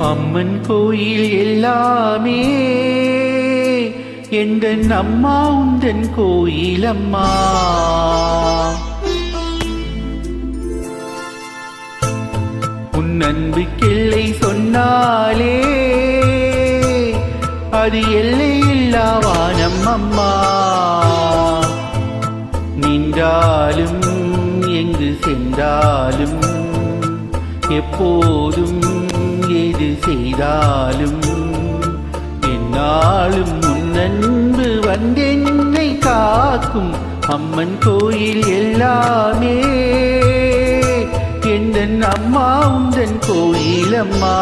அம்மன் கோயில் எல்லாமே எந்தன் அம்மா உந்தன் கோயில் அம்மா. உன் அன்புக்கெல்லை சொன்னாலே அது எல்லையில்லா வானம் அம்மா. நின்றாலும் எங்கு சென்றாலும் எப்போதும் எது செய்தாலும் என்னாலும் உன் அன்பு வந்தென்னை காக்கும். அம்மன் கோயில் எல்லாமே எந்தன் அம்மா உந்தன் கோயில் அம்மா.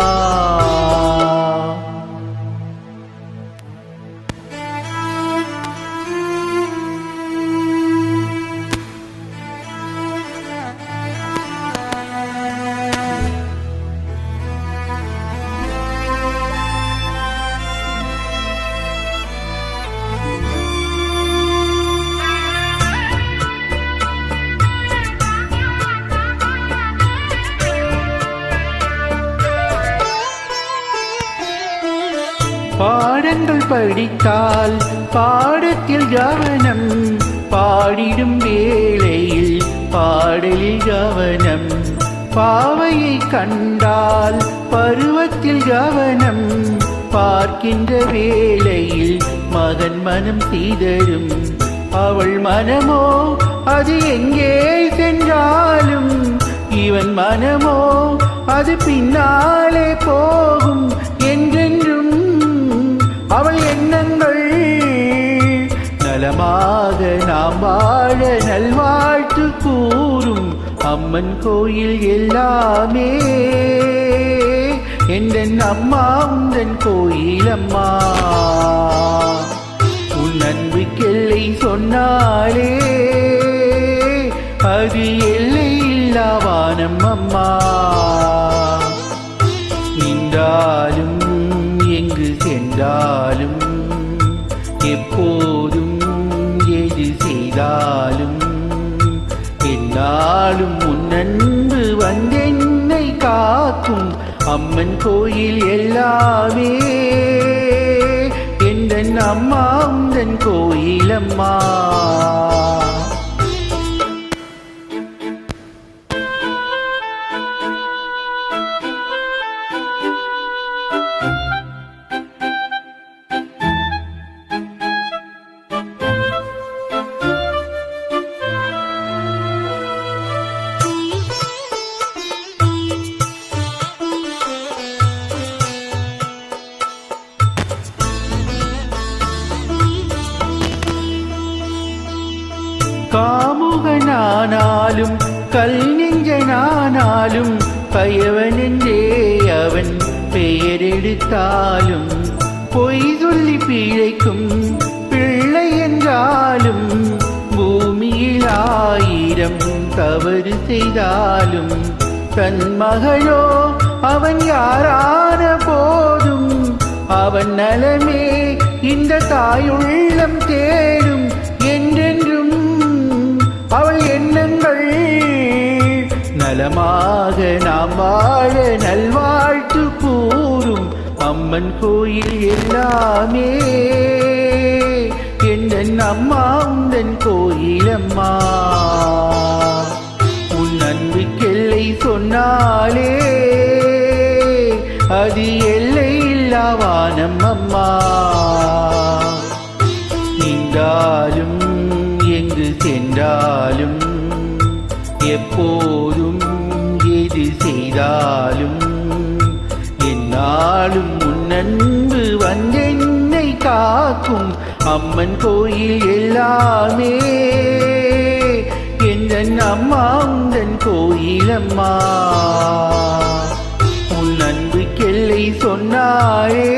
பாடங்கள் படித்தால் பாடத்தில் கவனம், பாடிடும் வேளையில் பாடலில் கவனம். பாவையை கண்டால் பருவத்தில் கவனம், பார்க்கின்ற வேளையில் மகன் மனம் சீதரும். அவள் மனமோ அது எங்கே சென்றாலும், இவன் மனமோ அது பின்னாலே போகும். என்றென்றும் அவள் எண்ணங்கள் நலமாக நாம் வாழ நல்வாழ்த்து கூறும். அம்மன் கோயில் எல்லாமே எந்தன் அம்மா உந்தன் கோயில் அம்மா. உன் அன்புக்கெல்லை சொன்னாலே அது எல்லையில்லா வானம் அம்மா. நின்றாலும் எங்கு சென்றாலும் எப்போதும் எது செய்தாலும் என்னாலும் உன் அன்பு வந்தென்னை காக்கும். அம்மன் கோயில் எல்லாமே எந்தன் அம்மா உந்தன் கோயில் அம்மா. காமுகனானாலும் கல் நெஞ்சனானாலும் கயவனென்றே அவன் பெயரெடுத்தாலும், பொய் சொல்லி பிழைக்கும் பிள்ளை என்றாலும், பூமியில் 1000 தவறு செய்தாலும், தன் மகளோ அவன் யாரான போதும் அவன் நலமே இந்த தாயுள்ளம் தேடும். என்றென்றும் அவள் எண்ணங்கள் நலமாக நாம் வாழ நல்வாழ்த்து கூறும். அம்மன் கோயில் எல்லாமே எந்தன் அம்மா உந்தன் கோயில் அம்மா. உன் அன்புக்கெல்லை சொன்னாலே அது எல்லையில்லா வானம் அம்மா. நின்றாலும் எங்கு சென்றாலும் எப்போதும் எது செய்தாலும் என்னாலும் உன் அன்பு வந்தென்னை காக்கும். அம்மன் கோயில் எல்லாமே எந்தன் அம்மா உந்தன் கோயில் அம்மா. உன் அன்புக்கெல்லை சொன்னாயே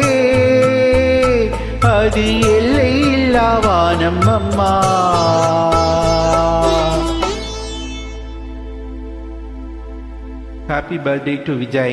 அது எல்லையில்லா வானம் அம்மா. Happy birthday to Vijay.